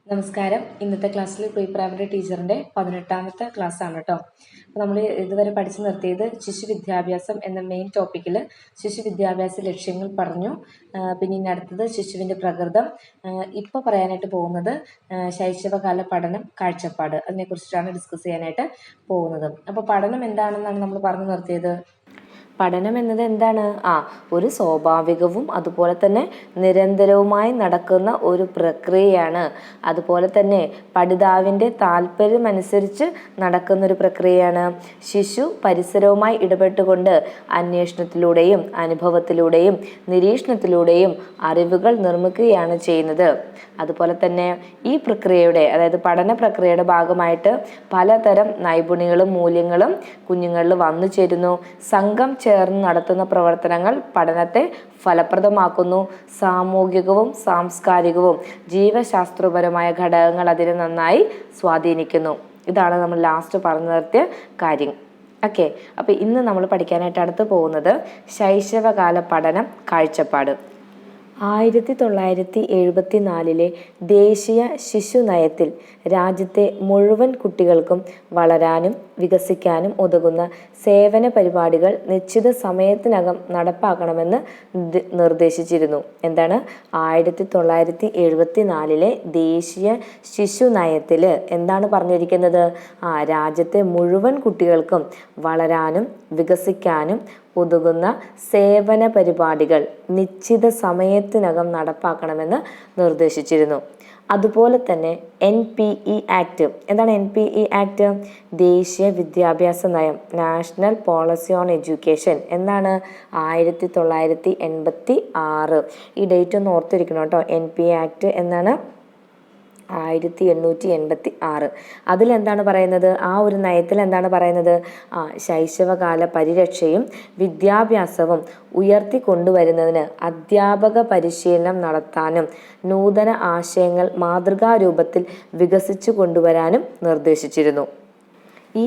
നമസ്കാരം. ഇന്നത്തെ ക്ലാസ്സിൽ പ്രീ പ്രൈമറി ടീച്ചറിൻ്റെ 18ാമത്തെ ക്ലാസ്സാണ് കേട്ടോ. അപ്പോൾ നമ്മൾ ഇതുവരെ പഠിച്ചു നിർത്തിയത് ശിശു വിദ്യാഭ്യാസം എന്ന മെയിൻ ടോപ്പിക്കിൽ ശിശു വിദ്യാഭ്യാസ ലക്ഷ്യങ്ങൾ പറഞ്ഞു. പിന്നെ ഇനി അടുത്തത് ശിശുവിൻ്റെ പ്രകൃതം. ഇപ്പോൾ പറയാനായിട്ട് പോകുന്നത് ശൈശവകാല പഠനം, കാഴ്ചപ്പാട്, അതിനെക്കുറിച്ചിട്ടാണ് ഡിസ്കസ് ചെയ്യാനായിട്ട് പോകുന്നത്. അപ്പോൾ പഠനം എന്താണെന്നാണ് നമ്മൾ പറഞ്ഞു നിർത്തിയത്. പഠനം എന്നത് എന്താണ്? ഒരു സ്വാഭാവികവും അതുപോലെ തന്നെ നിരന്തരവുമായി നടക്കുന്ന ഒരു പ്രക്രിയയാണ്. അതുപോലെ തന്നെ പഠിതാവിൻ്റെ താല്പര്യമനുസരിച്ച് നടക്കുന്ന ഒരു പ്രക്രിയയാണ്. ശിശു പരിസരവുമായി ഇടപെട്ടുകൊണ്ട് അന്വേഷണത്തിലൂടെയും അനുഭവത്തിലൂടെയും നിരീക്ഷണത്തിലൂടെയും അറിവുകൾ നിർമ്മിക്കുകയാണ് ചെയ്യുന്നത്. അതുപോലെ തന്നെ ഈ പ്രക്രിയയുടെ, അതായത് പഠന പ്രക്രിയയുടെ ഭാഗമായിട്ട് പലതരം നൈപുണ്യങ്ങളും മൂല്യങ്ങളും കുഞ്ഞുങ്ങളിൽ വന്നു ചേരുന്നു. സംഘം ചേർന്ന് നടത്തുന്ന പ്രവർത്തനങ്ങൾ പഠനത്തെ ഫലപ്രദമാക്കുന്നു. സാമൂഹികവും സാംസ്കാരികവും ജീവശാസ്ത്രപരമായ ഘടകങ്ങൾ അതിനെ നന്നായി സ്വാധീനിക്കുന്നു. ഇതാണ് നമ്മൾ ലാസ്റ്റ് പറഞ്ഞു നിർത്തിയ കാര്യം. ഓക്കെ, അപ്പോൾ ഇന്ന് നമ്മൾ പഠിക്കാനായിട്ട് അടുത്ത് പോകുന്നത് ശൈശവകാല പഠനം, കാഴ്ചപ്പാട്. 1974 ദേശീയ ശിശു നയത്തിൽ രാജ്യത്തെ മുഴുവൻ കുട്ടികൾക്കും വളരാനും വികസിക്കാനും ഉതകുന്ന സേവന പരിപാടികൾ നിശ്ചിത സമയത്തിനകം നടപ്പാക്കണമെന്ന് നിർദ്ദേശിച്ചിരുന്നു. എന്താണ്? 1974 ദേശീയ ശിശു നയത്തിൽ എന്താണ് പറഞ്ഞിരിക്കുന്നത്? രാജ്യത്തെ മുഴുവൻ കുട്ടികൾക്കും വളരാനും വികസിക്കാനും ഉതകുന്ന സേവന പരിപാടികൾ നിശ്ചിത സമയത്തിനകം നടപ്പാക്കണമെന്ന് നിർദ്ദേശിച്ചിരുന്നു. അതുപോലെ തന്നെ NPE ആക്ട്. എന്താണ് NPE ആക്ട്? ദേശീയ വിദ്യാഭ്യാസ നയം, നാഷണൽ പോളിസി ഓൺ എഡ്യൂക്കേഷൻ. എന്താണ്? 1986. ഈ ഡേറ്റ് ഒന്ന് ഓർത്തിരിക്കണം കേട്ടോ. NPE ആക്ട് എന്നാണ് 1886. അതിലെന്താണ് പറയുന്നത്? ആ ഒരു നയത്തിൽ എന്താണ് പറയുന്നത്? ശൈശവകാല പരിരക്ഷയും വിദ്യാഭ്യാസവും ഉയർത്തിക്കൊണ്ടുവരുന്നതിന് അധ്യാപക പരിശീലനം നടത്താനും നൂതന ആശയങ്ങൾ മാതൃകാരൂപത്തിൽ വികസിച്ചു കൊണ്ടുവരാനും നിർദ്ദേശിച്ചിരുന്നു. ഈ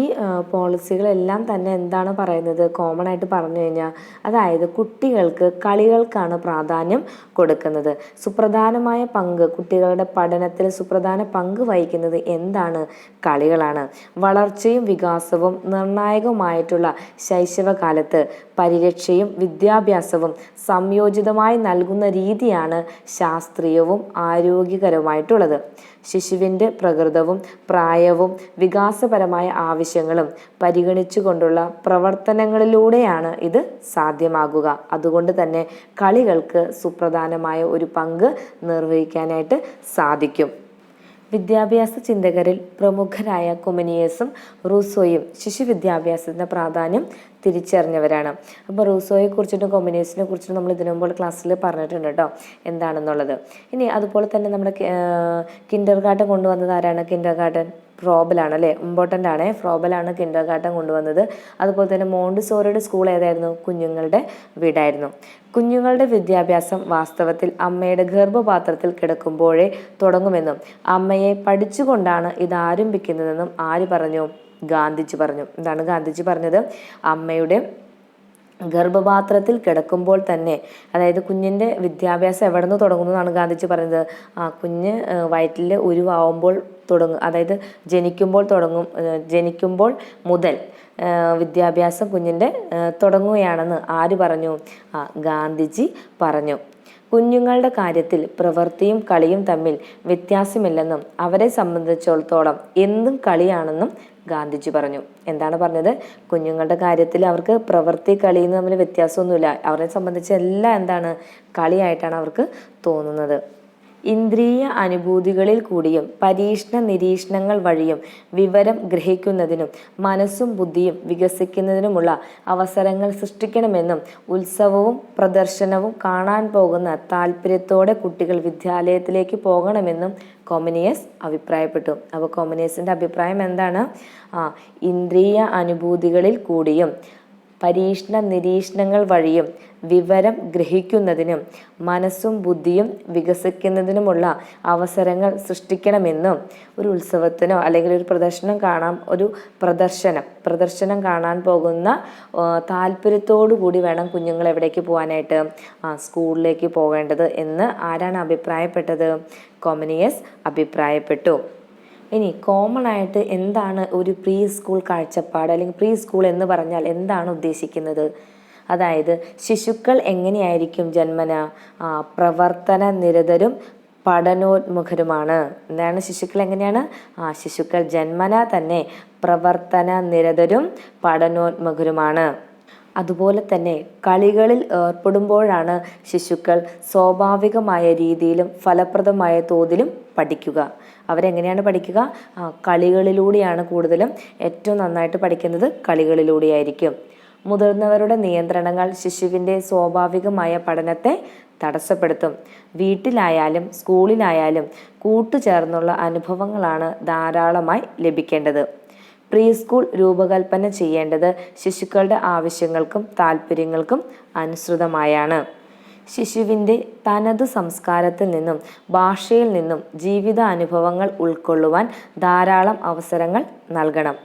പോളിസികളെല്ലാം തന്നെ എന്താണ് പറയുന്നത്? കോമൺ ആയിട്ട് പറഞ്ഞു കഴിഞ്ഞാൽ, അതായത് കുട്ടികൾക്ക് കളികൾക്കാണ് പ്രാധാന്യം കൊടുക്കുന്നത്. സുപ്രധാനമായ പങ്ക്, കുട്ടികളുടെ പഠനത്തിൽ സുപ്രധാന പങ്ക് വഹിക്കുന്നത് എന്താണ്? കളികളാണ്. വളർച്ചയും വികാസവും നിർണായകമായിട്ടുള്ള ശൈശവകാലത്ത് പരിരക്ഷയും വിദ്യാഭ്യാസവും സംയോജിതമായി നൽകുന്ന രീതിയാണ് ശാസ്ത്രീയവും ആരോഗ്യകരമായിട്ടുള്ളത്. ശിശുവിൻ്റെ പ്രകൃതവും പ്രായവും വികാസപരമായ ആവശ്യങ്ങളും പരിഗണിച്ചുകൊണ്ടുള്ള പ്രവർത്തനങ്ങളിലൂടെയാണ് ഇത് സാധ്യമാകുക. അതുകൊണ്ട് തന്നെ കളികൾക്ക് സുപ്രധാനമായ ഒരു പങ്ക് നിർവഹിക്കാനായിട്ട് സാധിക്കും. വിദ്യാഭ്യാസ ചിന്തകരിൽ പ്രമുഖരായ കൊമനിയസും റൂസോയും ശിശു വിദ്യാഭ്യാസത്തിൻ്റെ പ്രാധാന്യം തിരിച്ചറിഞ്ഞവരാണ്. അപ്പോൾ റൂസോയെ കുറിച്ചിട്ടും കൊമനിയസിനെ കുറിച്ചിട്ടും നമ്മൾ ഇതിനു മുമ്പ് ക്ലാസ്സിൽ പറഞ്ഞിട്ടുണ്ട് കേട്ടോ, എന്താണെന്നുള്ളത്. ഇനി അതുപോലെ തന്നെ നമ്മുടെ കിൻഡർ ഗാർട്ടൻ കൊണ്ടുവന്നത് ആരാണ്? കിൻഡർ ഗാർട്ടൻ ഫ്രോബലാണ് അല്ലേ? ഇമ്പോർട്ടൻ്റ് ആണ്. ഫ്രോബലാണ് കിൻഡർ ഗാർട്ടൻ കൊണ്ടുവന്നത്. അതുപോലെ തന്നെ മോണ്ടിസോറിയുടെ സ്കൂൾ ഏതായിരുന്നു? കുഞ്ഞുങ്ങളുടെ വീടായിരുന്നു. കുഞ്ഞുങ്ങളുടെ വിദ്യാഭ്യാസം വാസ്തവത്തിൽ അമ്മയുടെ ഗർഭപാത്രത്തിൽ കിടക്കുമ്പോഴേ തുടങ്ങുമെന്നും അമ്മയെ പഠിച്ചുകൊണ്ടാണ് ഇത് ആരംഭിക്കുന്നതെന്നും ആര് പറഞ്ഞു? ഗാന്ധിജി പറഞ്ഞു. എന്താണ് ഗാന്ധിജി പറഞ്ഞത്? അമ്മയുടെ ഗർഭപാത്രത്തിൽ കിടക്കുമ്പോൾ തന്നെ, അതായത് കുഞ്ഞിൻ്റെ വിദ്യാഭ്യാസം എവിടെ നിന്ന് തുടങ്ങുന്നു എന്നാണ് ഗാന്ധിജി പറഞ്ഞത്? കുഞ്ഞ് വയറ്റിൽ ഉരുവാകുമ്പോൾ തുടങ്ങും, അതായത് ജനിക്കുമ്പോൾ മുതൽ വിദ്യാഭ്യാസം കുഞ്ഞിൻ്റെ തുടങ്ങുകയാണെന്ന് ആര് പറഞ്ഞു? ഗാന്ധിജി പറഞ്ഞു. കുഞ്ഞുങ്ങളുടെ കാര്യത്തിൽ പ്രവൃത്തിയും കളിയും തമ്മിൽ വ്യത്യാസമില്ലെന്നും അവരെ സംബന്ധിച്ചിടത്തോളം എന്തും കളിയാണെന്നും ഗാന്ധിജി പറഞ്ഞു. എന്താണ് പറഞ്ഞത്? കുഞ്ഞുങ്ങളുടെ കാര്യത്തിൽ അവർക്ക് പ്രവൃത്തി കളിയും തമ്മിൽ വ്യത്യാസമൊന്നുമില്ല. അവരെ സംബന്ധിച്ച് എല്ലാം എന്താണ്? കളിയായിട്ടാണ് അവർക്ക് തോന്നുന്നത്. ഇന്ദ്രിയ അനുഭൂതികളിൽ കൂടിയും പരീക്ഷണ നിരീക്ഷണങ്ങൾ വഴിയും വിവരം ഗ്രഹിക്കുന്നതിനും മനസ്സും ബുദ്ധിയും വികസിക്കുന്നതിനുമുള്ള അവസരങ്ങൾ സൃഷ്ടിക്കണമെന്നും ഉത്സവവും പ്രദർശനവും കാണാൻ പോകുന്ന താല്പര്യത്തോടെ കുട്ടികൾ വിദ്യാലയത്തിലേക്ക് പോകണമെന്നും കൊമനിയസ് അഭിപ്രായപ്പെട്ടു. അപ്പോൾ കൊമനിയസിൻ്റെ അഭിപ്രായം എന്താണ്? ഇന്ദ്രിയ അനുഭൂതികളിൽ കൂടിയും പരീക്ഷണ നിരീക്ഷണങ്ങൾ വഴിയും വിവരം ഗ്രഹിക്കുന്നതിനും മനസ്സും ബുദ്ധിയും വികസിക്കുന്നതിനുമുള്ള അവസരങ്ങൾ സൃഷ്ടിക്കണമെന്നും ഒരു ഉത്സവത്തിനോ അല്ലെങ്കിൽ ഒരു പ്രദർശനം കാണാൻ പോകുന്ന താല്പര്യത്തോടു കൂടി വേണം കുഞ്ഞുങ്ങൾ എവിടേക്ക് പോകാനായിട്ട്, സ്കൂളിലേക്ക് പോകേണ്ടത് എന്ന് ആരാണ് അഭിപ്രായപ്പെട്ടത്? കൊമനിയസ് അഭിപ്രായപ്പെട്ടു. ഇനി കോമൺ ആയിട്ട് എന്താണ് ഒരു പ്രീ സ്കൂൾ കാഴ്ചപ്പാട്, അല്ലെങ്കിൽ പ്രീ സ്കൂൾ എന്ന് പറഞ്ഞാൽ എന്താണ് ഉദ്ദേശിക്കുന്നത്? അതായത് ശിശുക്കൾ എങ്ങനെയായിരിക്കും ജന്മന? പ്രവർത്തന നിരതരും പഠനോന്മുഖരുമാണ്. എന്താണ് ശിശുക്കൾ എങ്ങനെയാണ്? ശിശുക്കൾ ജന്മന തന്നെ പ്രവർത്തന നിരതരും പഠനോന്മുഖരുമാണ്. അതുപോലെ തന്നെ കളികളിൽ ഏർപ്പെടുമ്പോഴാണ് ശിശുക്കൾ സ്വാഭാവികമായ രീതിയിലും ഫലപ്രദമായ തോതിലും പഠിക്കുക. അവരെങ്ങനെയാണ് പഠിക്കുക? കളികളിലൂടെയാണ് കൂടുതലും. ഏറ്റവും നന്നായിട്ട് പഠിക്കുന്നത് കളികളിലൂടെയായിരിക്കും. മുതിർന്നവരുടെ നിയന്ത്രണങ്ങൾ ശിശുവിൻ്റെ സ്വാഭാവികമായ പഠനത്തെ തടസ്സപ്പെടുത്തും. വീട്ടിലായാലും സ്കൂളിലായാലും കൂട്ടുചേർന്നുള്ള അനുഭവങ്ങളാണ് ധാരാളമായി ലഭിക്കേണ്ടത്. പ്രീ സ്കൂൾ രൂപകൽപ്പന ചെയ്യേണ്ടത് ശിശുക്കളുടെ ആവശ്യങ്ങൾക്കും താല്പര്യങ്ങൾക്കും അനുസൃതമായാണ്. ശിശുവിൻ്റെ തനതു സംസ്കാരത്തിൽ നിന്നും ഭാഷയിൽ നിന്നും ജീവിതാനുഭവങ്ങൾ ഉൾക്കൊള്ളുവാൻ ധാരാളം അവസരങ്ങൾ നൽകണം.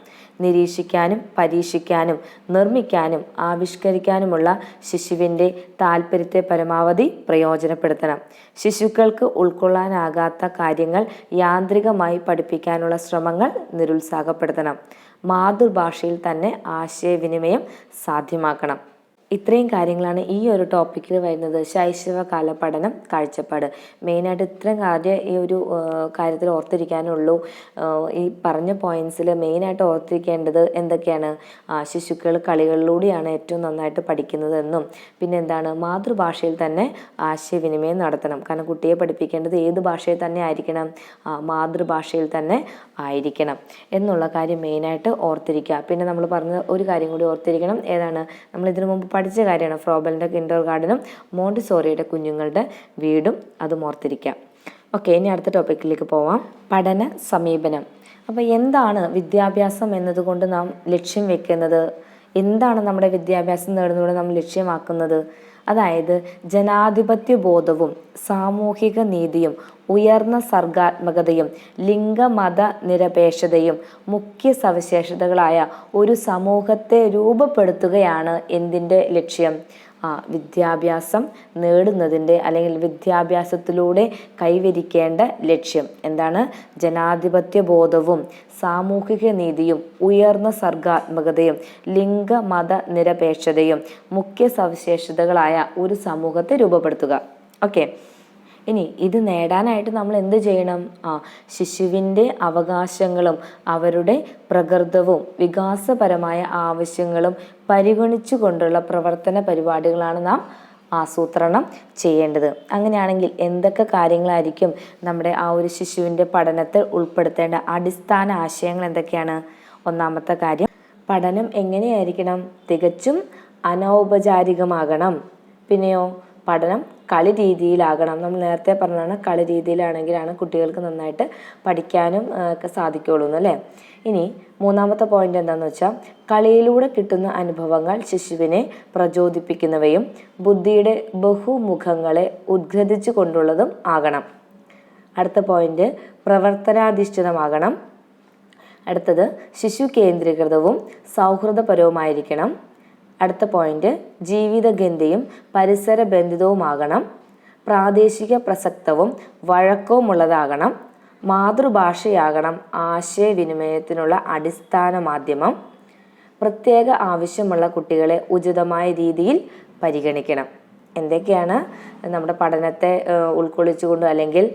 നിരീക്ഷിക്കാനും പരീക്ഷിക്കാനും നിർമ്മിക്കാനും ആവിഷ്കരിക്കാനുമുള്ള ശിശുവിൻ്റെ താല്പര്യത്തെ പരമാവധി പ്രയോജനപ്പെടുത്തണം. ശിശുക്കൾക്ക് ഉൾക്കൊള്ളാനാകാത്ത കാര്യങ്ങൾ യാന്ത്രികമായി പഠിപ്പിക്കാനുള്ള ശ്രമങ്ങൾ നിരുത്സാഹപ്പെടുത്തണം. മാതൃഭാഷയിൽ തന്നെ ആശയവിനിമയം സാധ്യമാക്കണം. ഇത്രയും കാര്യങ്ങളാണ് ഈ ഒരു ടോപ്പിക്കിൽ വരുന്നത്. ശൈശവകാല പഠനം കാഴ്ചപ്പാട്. മെയിനായിട്ട് ഇത്രയും കാര്യം ഈ ഒരു കാര്യത്തിൽ ഓർത്തിരിക്കാനുള്ളൂ. ഈ പറഞ്ഞ പോയിന്റ്സിൽ മെയിനായിട്ട് ഓർത്തിരിക്കേണ്ടത് എന്തൊക്കെയാണ്? ശിശുക്കൾ കളികളിലൂടെയാണ് ഏറ്റവും നന്നായിട്ട് പഠിക്കുന്നതെന്നും, പിന്നെ എന്താണ്, മാതൃഭാഷയിൽ തന്നെ ആശയവിനിമയം നടത്തണം. കാരണം കുട്ടിയെ പഠിപ്പിക്കേണ്ടത് ഏത് ഭാഷയിൽ തന്നെ ആയിരിക്കണം? മാതൃഭാഷയിൽ തന്നെ ആയിരിക്കണം എന്നുള്ള കാര്യം മെയിനായിട്ട് ഓർത്തിരിക്കുക. പിന്നെ നമ്മൾ പറഞ്ഞ ഒരു കാര്യം കൂടി ഓർത്തിരിക്കണം. ഏതാണ്? നമ്മൾ ഇതിനു മുമ്പ് പഠിച്ച കാര്യമാണ് ഫ്രോബലിൻ്റെ കിൻഡർ ഗാർഡനും മോണ്ടിസോറിയുടെ കുഞ്ഞുങ്ങളുടെ വീടും. അതും ഓർത്തിരിക്കാം. ഓക്കെ, ഇനി അടുത്ത ടോപ്പിക്കിലേക്ക് പോവാം. പഠന സമീപനം. അപ്പോൾ എന്താണ് വിദ്യാഭ്യാസം എന്നതുകൊണ്ട് നാം ലക്ഷ്യം വെക്കുന്നത്? എന്താണ് നമ്മുടെ വിദ്യാഭ്യാസം നേടുന്നതോടെ നാം ലക്ഷ്യമാക്കുന്നത്? അതായത് ജനാധിപത്യ ബോധവും സാമൂഹിക നീതിയും ഉയർന്ന സർഗാത്മകതയും ലിംഗമത നിരപേക്ഷതയും മുഖ്യ സവിശേഷതകളായ ഒരു സമൂഹത്തെ രൂപപ്പെടുത്തുകയാണ് എന്തിൻ്റെ ലക്ഷ്യം? വിദ്യാഭ്യാസം നേടുന്നതിൻ്റെ അല്ലെങ്കിൽ വിദ്യാഭ്യാസത്തിലൂടെ കൈവരിക്കേണ്ട ലക്ഷ്യം എന്താണ്? ജനാധിപത്യ ബോധവും സാമൂഹിക നീതിയും ഉയർന്ന സർഗാത്മകതയും ലിംഗമത നിരപേക്ഷതയും മുഖ്യ സവിശേഷതകളായ ഒരു സമൂഹത്തെ രൂപപ്പെടുത്തുക. ഓക്കെ, ഇനി ഇത് നേടാനായിട്ട് നമ്മൾ എന്ത് ചെയ്യണം? ശിശുവിൻ്റെ അവകാശങ്ങളും അവരുടെ പ്രകൃതവും വികാസപരമായ ആവശ്യങ്ങളും പരിഗണിച്ചു കൊണ്ടുള്ള പ്രവർത്തന പരിപാടികളാണ് നാം ആസൂത്രണം ചെയ്യേണ്ടത്. അങ്ങനെയാണെങ്കിൽ എന്തൊക്കെ കാര്യങ്ങളായിരിക്കും നമ്മുടെ ആ ഒരു ശിശുവിൻ്റെ പഠനത്തിൽ ഉൾപ്പെടുത്തേണ്ട അടിസ്ഥാന ആശയങ്ങൾ എന്തൊക്കെയാണ്? ഒന്നാമത്തെ കാര്യം, പഠനം എങ്ങനെയായിരിക്കണം? തികച്ചും അനൗപചാരികമാകണം. പിന്നെയോ പഠനം കളി രീതിയിലാകണം. നമ്മൾ നേരത്തെ പറഞ്ഞതാണ് കളി രീതിയിലാണെങ്കിലാണ് കുട്ടികൾക്ക് നന്നായിട്ട് പഠിക്കാനും ഒക്കെ സാധിക്കുള്ളൂ എന്നല്ലേ. ഇനി മൂന്നാമത്തെ പോയിന്റ് എന്താണെന്ന് വെച്ചാൽ, കളിയിലൂടെ കിട്ടുന്ന അനുഭവങ്ങൾ ശിശുവിനെ പ്രചോദിപ്പിക്കുന്നവയും ബുദ്ധിയുടെ ബഹുമുഖങ്ങളെ ഉദ്ഘാടിച്ചു കൊണ്ടുള്ളതും ആകണം. അടുത്ത പോയിന്റ്, പ്രവർത്തനാധിഷ്ഠിതമാകണം. അടുത്തത്, ശിശു കേന്ദ്രീകൃതവും സൗഹൃദപരവുമായിരിക്കണം. അടുത്ത പോയിന്റ്, ജീവിതഗന്ധിയും പരിസര ബന്ധിതവുമാകണം. പ്രാദേശിക പ്രസക്തവും വഴക്കവുമുള്ളതാകണം. മാതൃഭാഷയാകണം ആശയവിനിമയത്തിനുള്ള അടിസ്ഥാന മാധ്യമം. പ്രത്യേക ആവശ്യമുള്ള കുട്ടികളെ ഉചിതമായ രീതിയിൽ പരിഗണിക്കണം. എന്തൊക്കെയാണ് നമ്മുടെ പഠനത്തെ ഉൾക്കൊള്ളിച്ചുകൊണ്ട് അല്ലെങ്കിൽ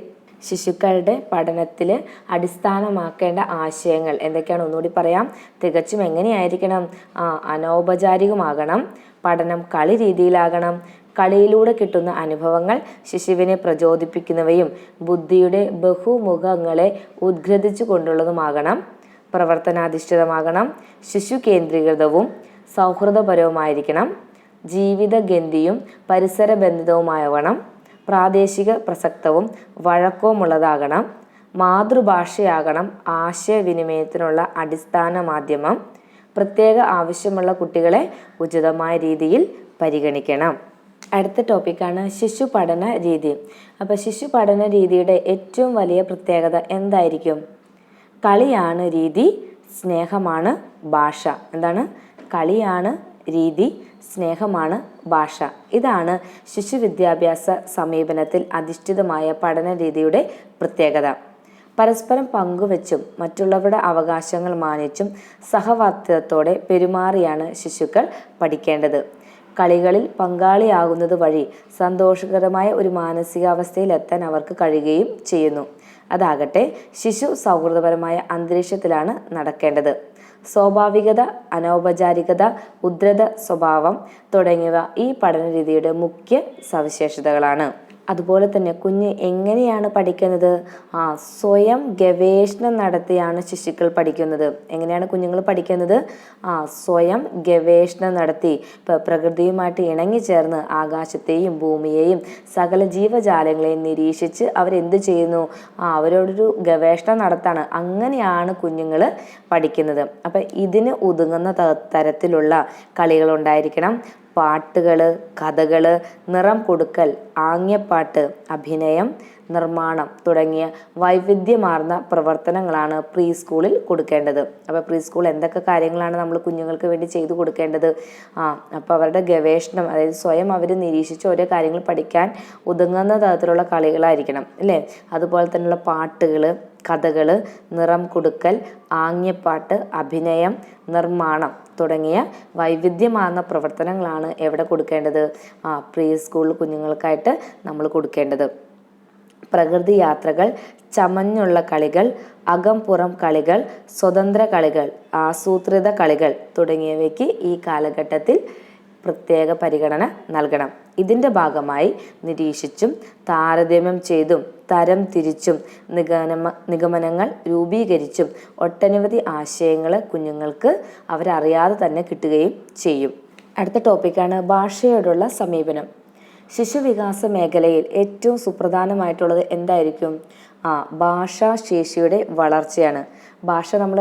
ശിശുക്കളുടെ പഠനത്തിൽ അടിസ്ഥാനമാക്കേണ്ട ആശയങ്ങൾ എന്തൊക്കെയാണ്? ഒന്നുകൂടി പറയാം. തികച്ചും എങ്ങനെയായിരിക്കണം? അനൗപചാരികമാകണം. പഠനം കളി രീതിയിലാകണം. കളിയിലൂടെ കിട്ടുന്ന അനുഭവങ്ങൾ ശിശുവിനെ പ്രചോദിപ്പിക്കുന്നവയും ബുദ്ധിയുടെ ബഹുമുഖങ്ങളെ ഉദ്ഘാടിച്ചു കൊണ്ടുള്ളതുമാകണം. പ്രവർത്തനാധിഷ്ഠിതമാകണം. ശിശു കേന്ദ്രീകൃതവും സൗഹൃദപരവുമായിരിക്കണം. ജീവിതഗന്ധിയും പരിസര ബന്ധിതവുമാവണം. പ്രാദേശിക പ്രസക്തവും വഴക്കവുമുള്ളതാകണം. മാതൃഭാഷയാകണം ആശയവിനിമയത്തിനുള്ള അടിസ്ഥാന മാധ്യമം. പ്രത്യേക ആവശ്യമുള്ള കുട്ടികളെ ഉചിതമായ രീതിയിൽ പരിഗണിക്കണം. അടുത്ത ടോപ്പിക്കാണ് ശിശു പഠന രീതി. അപ്പോൾ ശിശു പഠന രീതിയുടെ ഏറ്റവും വലിയ പ്രത്യേകത എന്തായിരിക്കും? കളിയാണ് രീതി, സ്നേഹമാണ് ഭാഷ. എന്താണ്? കളിയാണ് രീതി, സ്നേഹമാണ് ഭാഷ. ഇതാണ് ശിശു വിദ്യാഭ്യാസ സമീപനത്തിൽ അധിഷ്ഠിതമായ പഠന രീതിയുടെ പ്രത്യേകത. പരസ്പരം പങ്കുവച്ചും മറ്റുള്ളവരുടെ അവകാശങ്ങൾ മാനിച്ചും സഹവർത്തിത്വത്തോടെ പെരുമാറിയാണ് ശിശുക്കൾ പഠിക്കേണ്ടത്. കളികളിൽ പങ്കാളിയാകുന്നത് വഴി സന്തോഷകരമായ ഒരു മാനസികാവസ്ഥയിലെത്താൻ അവർക്ക് കഴിയുകയും ചെയ്യുന്നു. അതാകട്ടെ ശിശു സൗഹൃദപരമായ അന്തരീക്ഷത്തിലാണ് നടക്കേണ്ടത്. സ്വാഭാവികത, അനൗപചാരികത, ഉദ്ധൃത സ്വഭാവം തുടങ്ങിയവ ഈ പഠനരീതിയുടെ മുഖ്യ സവിശേഷതകളാണ്. അതുപോലെ തന്നെ കുഞ്ഞ് എങ്ങനെയാണ് പഠിക്കുന്നത്? സ്വയം ഗവേഷണം നടത്തിയാണ് ശിശുക്കൾ പഠിക്കുന്നത്. എങ്ങനെയാണ് കുഞ്ഞുങ്ങൾ പഠിക്കുന്നത്? സ്വയം ഗവേഷണം നടത്തി. പ്രകൃതിയുമായിട്ട് ഇണങ്ങിച്ചേർന്ന് ആകാശത്തെയും ഭൂമിയെയും സകല ജീവജാലങ്ങളെയും നിരീക്ഷിച്ച് അവരെന്ത് ചെയ്യുന്നു? അവരോടൊരു ഗവേഷണം നടത്താണ്. അങ്ങനെയാണ് കുഞ്ഞുങ്ങൾ പഠിക്കുന്നത്. അപ്പം ഇതിന് ഒതുങ്ങുന്ന തരത്തിലുള്ള കളികളുണ്ടായിരിക്കണം. പാട്ടുകൾ, കഥകൾ, നിറം കൊടുക്കൽ, ആംഗ്യപ്പാട്ട്, അഭിനയം, നിർമ്മാണം തുടങ്ങിയ വൈവിധ്യമാർന്ന പ്രവർത്തനങ്ങളാണ് പ്രീ സ്കൂളിൽ കൊടുക്കേണ്ടത്. അപ്പോൾ പ്രീ സ്കൂൾ എന്തൊക്കെ കാര്യങ്ങളാണ് നമ്മൾ കുഞ്ഞുങ്ങൾക്ക് വേണ്ടി ചെയ്തു കൊടുക്കേണ്ടത്? അപ്പോൾ അവരുടെ ഗവേഷണം, അതായത് സ്വയം അവർ നിരീക്ഷിച്ച് ഓരോ കാര്യങ്ങൾ പഠിക്കാൻ ഒതുങ്ങുന്ന തരത്തിലുള്ള കളികളായിരിക്കണം അല്ലേ? അതുപോലെ തന്നെയുള്ള പാട്ടുകൾ, കഥകൾ, നിറം കൊടുക്കൽ, ആംഗ്യപ്പാട്ട്, അഭിനയം, നിർമ്മാണം തുടങ്ങിയ വൈവിധ്യമാർന്ന പ്രവർത്തനങ്ങളാണ് എവിടെ കൊടുക്കേണ്ടത്? പ്രീ സ്കൂൾ കുഞ്ഞുങ്ങൾക്കായിട്ട് നമ്മൾ കൊടുക്കേണ്ടത്. പ്രകൃതി യാത്രകൾ, ചമഞ്ഞുള്ള കളികൾ, അകം പുറം കളികൾ, സ്വതന്ത്ര കളികൾ, ആസൂത്രിത കളികൾ തുടങ്ങിയവയ്ക്ക് ഈ കാലഘട്ടത്തിൽ പ്രത്യേക പരിഗണന നൽകണം. ഇതിൻ്റെ ഭാഗമായി നിരീക്ഷിച്ചും താരതമ്യം ചെയ്തും തരം തിരിച്ചും നിഗമനങ്ങൾ രൂപീകരിച്ചും ഒട്ടനവധി ആശയങ്ങൾ കുഞ്ഞുങ്ങൾക്ക് അവരറിയാതെ തന്നെ കിട്ടുകയും ചെയ്യും. അടുത്ത ടോപ്പിക്കാണ് ഭാഷയോടുള്ള സമീപനം. ശിശുവികാസ മേഖലയിൽ ഏറ്റവും സുപ്രധാനമായിട്ടുള്ളത് എന്തായിരിക്കും? ഭാഷാശേഷിയുടെ വളർച്ചയാണ്. ഭാഷ നമ്മൾ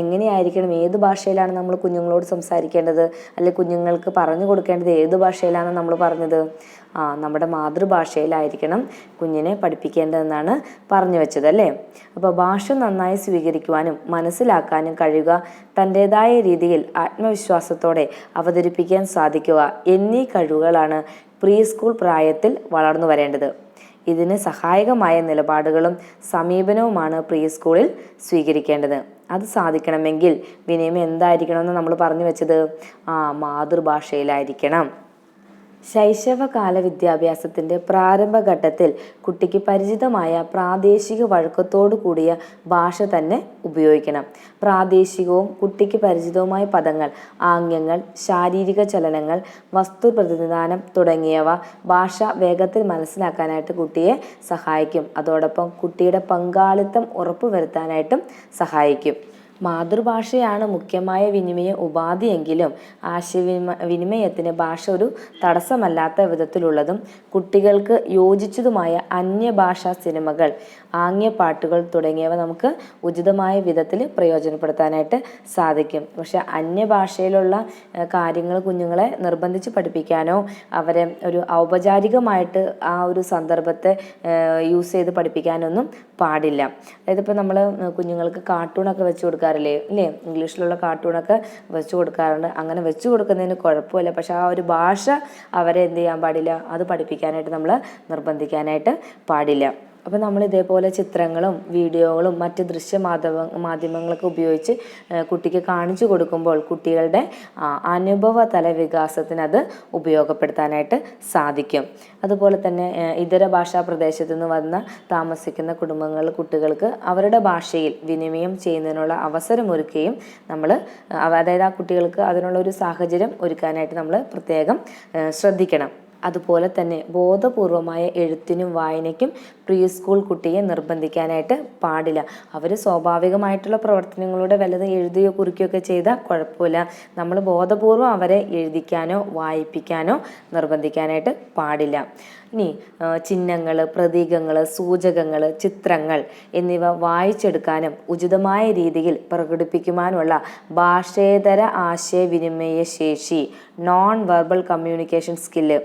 എങ്ങനെയായിരിക്കണം, ഏത് ഭാഷയിലാണ് നമ്മൾ കുഞ്ഞുങ്ങളോട് സംസാരിക്കേണ്ടത്, അല്ലെങ്കിൽ കുഞ്ഞുങ്ങൾക്ക് പറഞ്ഞു കൊടുക്കേണ്ടത് ഏത് ഭാഷയിലാണ് നമ്മൾ പറഞ്ഞത്? നമ്മുടെ മാതൃഭാഷയിലായിരിക്കണം കുഞ്ഞിനെ പഠിപ്പിക്കേണ്ടതെന്നാണ് പറഞ്ഞു വെച്ചത് അല്ലേ? അപ്പോൾ ഭാഷ നന്നായി സ്വീകരിക്കുവാനും മനസ്സിലാക്കാനും കഴിയുക, തൻ്റെതായ രീതിയിൽ ആത്മവിശ്വാസത്തോടെ അവതരിപ്പിക്കാൻ സാധിക്കുക എന്നീ കഴിവുകളാണ് പ്രീ സ്കൂൾ പ്രായത്തിൽ വളർന്നു വരേണ്ടത്. ഇതിന് സഹായകമായ നിലപാടുകളും സമീപനവുമാണ് പ്രീ സ്കൂളിൽ സ്വീകരിക്കേണ്ടത്. അത് സാധിക്കണമെങ്കിൽ വിനിമയം എന്തായിരിക്കണമെന്ന് നമ്മൾ പറഞ്ഞു വെച്ചത്? മാതൃഭാഷയിലായിരിക്കണം. ശൈശവകാല വിദ്യാഭ്യാസത്തിൻ്റെ പ്രാരംഭഘട്ടത്തിൽ കുട്ടിക്ക് പരിചിതമായ പ്രാദേശിക വഴക്കത്തോടു കൂടിയ ഭാഷ തന്നെ ഉപയോഗിക്കണം. പ്രാദേശികവും കുട്ടിക്ക് പരിചിതവുമായ പദങ്ങൾ, ആംഗ്യങ്ങൾ, ശാരീരിക ചലനങ്ങൾ, വസ്തു പ്രതിനിധാനം തുടങ്ങിയവ ഭാഷ വേഗത്തിൽ മനസ്സിലാക്കാനായിട്ട് കുട്ടിയെ സഹായിക്കും. അതോടൊപ്പം കുട്ടിയുടെ പങ്കാളിത്തം ഉറപ്പുവരുത്താനായിട്ടും സഹായിക്കും. മാതൃഭാഷയാണ് മുഖ്യമായ വിനിമയ ഉപാധിയെങ്കിലും ആശയവിനിമയത്തിന് ഭാഷ ഒരു തടസ്സമല്ലാത്ത വിധത്തിലുള്ളതും കുട്ടികൾക്ക് യോജിച്ചതുമായ അന്യഭാഷാ സിനിമകൾ, ആംഗ്യപ്പാട്ടുകൾ തുടങ്ങിയവ നമുക്ക് ഉചിതമായ വിധത്തിൽ പ്രയോജനപ്പെടുത്താനായിട്ട് സാധിക്കും. പക്ഷെ അന്യഭാഷയിലുള്ള കാര്യങ്ങൾ കുഞ്ഞുങ്ങളെ നിർബന്ധിച്ച് പഠിപ്പിക്കാനോ അവരെ ഒരു ഔപചാരികമായിട്ട് ആ ഒരു സന്ദർഭത്തെ യൂസ് ചെയ്ത് പഠിപ്പിക്കാനൊന്നും പാടില്ല. അതായത് ഇപ്പോൾ നമ്മൾ കുഞ്ഞുങ്ങൾക്ക് കാർട്ടൂണൊക്കെ വെച്ച് കൊടുക്കാറില്ലേ അല്ലേ? ഇംഗ്ലീഷിലുള്ള കാർട്ടൂണൊക്കെ വെച്ച് കൊടുക്കാറുണ്ട്. അങ്ങനെ വെച്ച് കൊടുക്കുന്നതിന് കുഴപ്പമില്ല. പക്ഷെ ആ ഒരു ഭാഷ അവരെ എന്ത് ചെയ്യാൻ പാടില്ല? അത് പഠിപ്പിക്കാനായിട്ട് നമ്മൾ നിർബന്ധിക്കാനായിട്ട് പാടില്ല. അപ്പോൾ നമ്മൾ ഇതേപോലെ ചിത്രങ്ങളും വീഡിയോകളും മറ്റ് മാധ്യമങ്ങളൊക്കെ ഉപയോഗിച്ച് കുട്ടിക്ക് കാണിച്ചു കൊടുക്കുമ്പോൾ കുട്ടികളുടെ അനുഭവതല വികാസത്തിന് അത് ഉപയോഗപ്പെടുത്താനായിട്ട് സാധിക്കും. അതുപോലെ തന്നെ ഇതര ഭാഷാ പ്രദേശത്തു നിന്ന് വന്ന് താമസിക്കുന്ന കുടുംബങ്ങളിൽ കുട്ടികൾക്ക് അവരുടെ ഭാഷയിൽ വിനിമയം ചെയ്യുന്നതിനുള്ള അവസരമൊരുക്കുകയും നമ്മൾ, അതായത് ആ കുട്ടികൾക്ക് അതിനുള്ള ഒരു സാഹചര്യം ഒരുക്കാനായിട്ട് നമ്മൾ പ്രത്യേകം ശ്രദ്ധിക്കണം. അതുപോലെ തന്നെ ബോധപൂർവമായ എഴുത്തിനും വായനയ്ക്കും പ്രീ സ്കൂൾ കുട്ടിയെ നിർബന്ധിക്കാനായിട്ട് പാടില്ല. അവർ സ്വാഭാവികമായിട്ടുള്ള പ്രവർത്തനങ്ങളുടെ വല്ലതും എഴുതുകയോ കുറിക്കുകയോ ഒക്കെ ചെയ്താൽ കുഴപ്പമില്ല. നമ്മൾ ബോധപൂർവം അവരെ എഴുതിക്കാനോ വായിപ്പിക്കാനോ നിർബന്ധിക്കാനായിട്ട് പാടില്ല. ഇനി ചിഹ്നങ്ങൾ, പ്രതീകങ്ങൾ, സൂചകങ്ങൾ, ചിത്രങ്ങൾ എന്നിവ വായിച്ചെടുക്കാനും ഉചിതമായ രീതിയിൽ പ്രകടിപ്പിക്കുവാനുമുള്ള ഭാഷേതര ആശയവിനിമയ ശേഷി, നോൺ വെർബൽ കമ്മ്യൂണിക്കേഷൻ സ്കില്ല്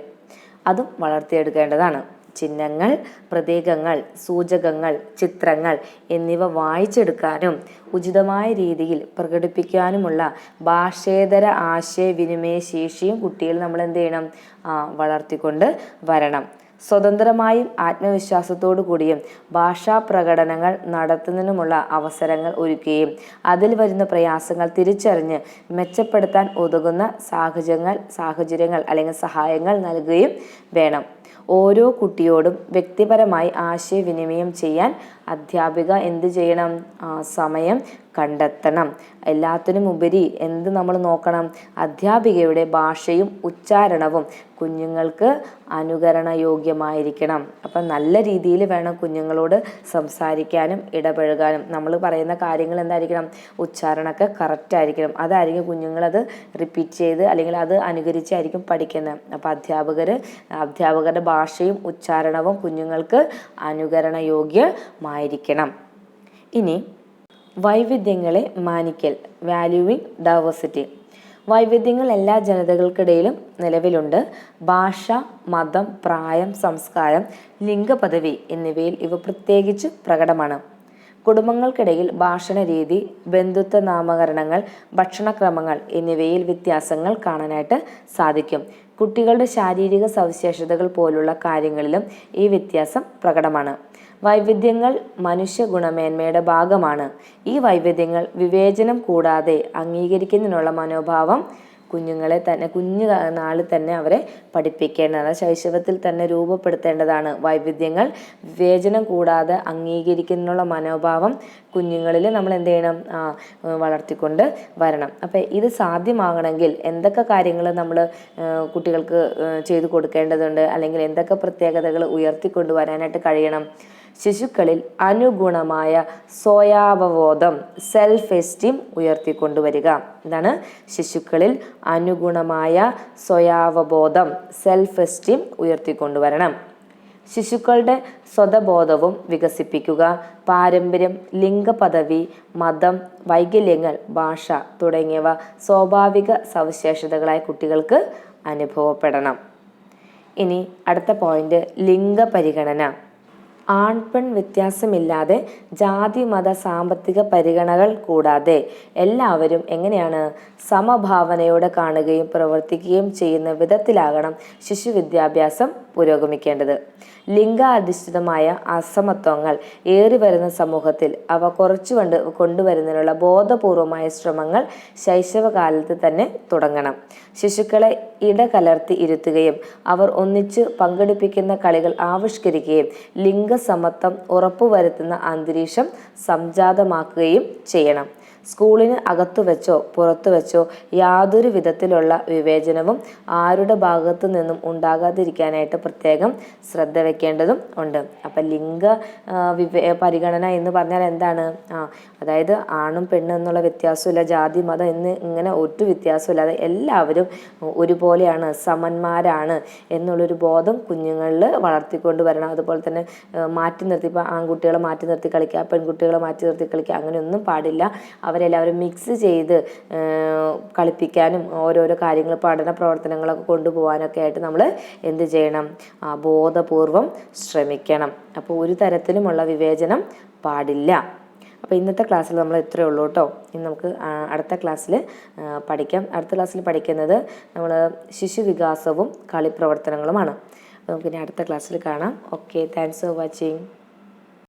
അതും വളർത്തിയെടുക്കേണ്ടതാണ്. ചിഹ്നങ്ങൾ, പ്രതീകങ്ങൾ, സൂചകങ്ങൾ, ചിത്രങ്ങൾ എന്നിവ വായിച്ചെടുക്കാനും ഉചിതമായ രീതിയിൽ പ്രകടിപ്പിക്കാനുമുള്ള ഭാഷേതര ആശയവിനിമയ ശേഷിയും കുട്ടികൾ നമ്മൾ എന്ത് ചെയ്യണം? വളർത്തിക്കൊണ്ട് വരണം. സ്വതന്ത്രമായും ആത്മവിശ്വാസത്തോടു കൂടിയും ഭാഷാ പ്രകടനങ്ങൾ നടത്തുന്നതിനുമുള്ള അവസരങ്ങൾ ഒരുക്കുകയും അതിൽ വരുന്ന പ്രയാസങ്ങൾ തിരിച്ചറിഞ്ഞ് മെച്ചപ്പെടുത്താൻ ഉതകുന്ന സാഹചര്യങ്ങൾ അല്ലെങ്കിൽ സഹായങ്ങൾ നൽകുകയും വേണം. ഓരോ കുട്ടിയോടും വ്യക്തിപരമായി ആശയവിനിമയം ചെയ്യാൻ അധ്യാപിക എന്ത് ചെയ്യണം? സമയം കണ്ടെത്തണം. എല്ലാത്തിനും ഉപരി എന്ത് നമ്മൾ നോക്കണം? അധ്യാപികയുടെ ഭാഷയും ഉച്ചാരണവും കുഞ്ഞുങ്ങൾക്ക് അനുകരണയോഗ്യമായിരിക്കണം. അപ്പം നല്ല രീതിയിൽ വേണം കുഞ്ഞുങ്ങളോട് സംസാരിക്കാനും ഇടപഴകാനും. നമ്മൾ പറയുന്ന കാര്യങ്ങൾ എന്തായിരിക്കണം? ഉച്ചാരണമൊക്കെ കറക്റ്റ് ആയിരിക്കണം. അതായിരിക്കും കുഞ്ഞുങ്ങളത് റിപ്പീറ്റ് ചെയ്ത് അല്ലെങ്കിൽ അത് അനുകരിച്ചായിരിക്കും പഠിക്കുന്നത്. അപ്പം അധ്യാപകരുടെ ഭാഷയും ഉച്ചാരണവും കുഞ്ഞുങ്ങൾക്ക് അനുകരണയോഗ്യമായിരിക്കണം. ഇനി വൈവിധ്യങ്ങളെ മാനിക്കൽ, വാല്യൂവിങ് ഡൈവേഴ്സിറ്റി. വൈവിധ്യങ്ങൾ എല്ലാ ജനതകൾക്കിടയിലും നിലവിലുണ്ട്. ഭാഷ, മതം, പ്രായം, സംസ്കാരം, ലിംഗപദവി എന്നിവയിൽ ഇവ പ്രത്യേകിച്ച് പ്രകടമാണ്. കുടുംബങ്ങൾക്കിടയിൽ ഭാഷണ രീതി, ബന്ധുത്വ നാമകരണങ്ങൾ, ഭക്ഷണക്രമങ്ങൾ എന്നിവയിൽ വ്യത്യാസങ്ങൾ കാണാനായിട്ട് സാധിക്കും. കുട്ടികളുടെ ശാരീരിക സവിശേഷതകൾ പോലുള്ള കാര്യങ്ങളിലും ഈ വ്യത്യാസം പ്രകടമാണ്. വൈവിധ്യങ്ങൾ മനുഷ്യ ഗുണമേന്മയുടെ ഭാഗമാണ്. ഈ വൈവിധ്യങ്ങൾ വിവേചനം കൂടാതെ അംഗീകരിക്കുന്നതിനുള്ള മനോഭാവം കുഞ്ഞുങ്ങളെ തന്നെ നാളിൽ തന്നെ അവരെ പഠിപ്പിക്കേണ്ടതാണ്. ശൈശവത്തിൽ തന്നെ രൂപപ്പെടുത്തേണ്ടതാണ്. വൈവിധ്യങ്ങൾ വിവേചനം കൂടാതെ അംഗീകരിക്കുന്നതിനുള്ള മനോഭാവം കുഞ്ഞുങ്ങളിൽ നമ്മൾ എന്ത് ചെയ്യണം? വളർത്തിക്കൊണ്ട് വരണം. അപ്പം ഇത് സാധ്യമാകണമെങ്കിൽ എന്തൊക്കെ കാര്യങ്ങൾ നമ്മൾ കുട്ടികൾക്ക് ചെയ്തു കൊടുക്കേണ്ടതുണ്ട്, അല്ലെങ്കിൽ എന്തൊക്കെ പ്രത്യേകതകൾ ഉയർത്തിക്കൊണ്ട് വരാനായിട്ട് കഴിയണം? ശിശുക്കളിൽ അനുഗുണമായ സ്വയാവബോധം, സെൽഫ് എസ്റ്റീം ഉയർത്തിക്കൊണ്ടുവരിക. എന്താണ്? ശിശുക്കളിൽ അനുഗുണമായ സ്വയാവബോധം, സെൽഫ് എസ്റ്റീം ഉയർത്തിക്കൊണ്ടുവരണം. ശിശുക്കളുടെ സ്വതബോധവും വികസിപ്പിക്കുക. പാരമ്പര്യം, ലിംഗപദവി, മതം, വൈകല്യങ്ങൾ, ഭാഷ തുടങ്ങിയവ സ്വാഭാവിക സവിശേഷതകളായി കുട്ടികൾക്ക് അനുഭവപ്പെടണം. ഇനി അടുത്ത പോയിന്റ്, ലിംഗപരിഗണന. ആൺപെൺ വ്യത്യാസമില്ലാതെ ജാതി, മത, സാമ്പത്തിക പരിഗണനകൾ കൂടാതെ എല്ലാവരും എങ്ങനെയാണ്? സമഭാവനയോടെ കാണുകയും പ്രവർത്തിക്കുകയും ചെയ്യുന്ന വിധത്തിലാകണം ശിശു വിദ്യാഭ്യാസം പുരോഗമിക്കേണ്ടത്. ലിംഗാധിഷ്ഠിതമായ അസമത്വങ്ങൾ ഏറിവരുന്ന സമൂഹത്തിൽ അവ കൊണ്ടുവരുന്നതിനുള്ള ബോധപൂർവമായ ശ്രമങ്ങൾ ശൈശവകാലത്ത് തന്നെ തുടങ്ങണം. ശിശുക്കളെ ഇടകലർത്തി ഇരുത്തുകയും അവർ ഒന്നിച്ച് പങ്കെടുപ്പിക്കുന്ന കളികൾ ആവിഷ്കരിക്കുകയും ലിംഗസമത്വം ഉറപ്പുവരുത്തുന്ന അന്തരീക്ഷം സംജാതമാക്കുകയും ചെയ്യണം. സ്കൂളിന് അകത്തു വെച്ചോ പുറത്തു വെച്ചോ യാതൊരു വിധത്തിലുള്ള വിവേചനവും ആരുടെ ഭാഗത്തു നിന്നും ഉണ്ടാകാതിരിക്കാനായിട്ട് പ്രത്യേകം ശ്രദ്ധ വെക്കേണ്ടതും ഉണ്ട്. അപ്പം പരിഗണന എന്ന് പറഞ്ഞാൽ എന്താണ്? അതായത് ആണും പെണ്ണും എന്നുള്ള വ്യത്യാസമില്ല, ജാതി മതം ഇങ്ങനെ ഒരു വ്യത്യാസമില്ലാതെ എല്ലാവരും ഒരുപോലെയാണ്, സമന്മാരാണ് എന്നുള്ളൊരു ബോധം കുഞ്ഞുങ്ങളിൽ വളർത്തിക്കൊണ്ട് വരണം. അതുപോലെ തന്നെ മാറ്റി നിർത്തി, ഇപ്പോൾ ആൺകുട്ടികളെ മാറ്റി നിർത്തി കളിക്കുക, പെൺകുട്ടികളെ മാറ്റി നിർത്തി കളിക്കുക, അങ്ങനെയൊന്നും പാടില്ല. അവരെല്ലാവരും മിക്സ് ചെയ്ത് കളിപ്പിക്കാനും ഓരോരോ കാര്യങ്ങൾ, പഠന പ്രവർത്തനങ്ങളൊക്കെ കൊണ്ടുപോകാനൊക്കെ ആയിട്ട് നമ്മൾ എന്ത് ചെയ്യണം? ബോധപൂർവം ശ്രമിക്കണം. അപ്പോൾ ഒരു തരത്തിലുമുള്ള വിവേചനം പാടില്ല. അപ്പോൾ ഇന്നത്തെ ക്ലാസ്സിൽ നമ്മൾ ഇത്രയേ ഉള്ളൂ കേട്ടോ. ഇനി നമുക്ക് അടുത്ത ക്ലാസ്സിൽ പഠിക്കാം. അടുത്ത ക്ലാസ്സിൽ പഠിക്കുന്നത് നമ്മൾ ശിശുവികാസവും കളിപ്രവർത്തനങ്ങളുമാണ്. അപ്പോൾ നമുക്കിനി അടുത്ത ക്ലാസ്സിൽ കാണാം. Okay, thanks for watching.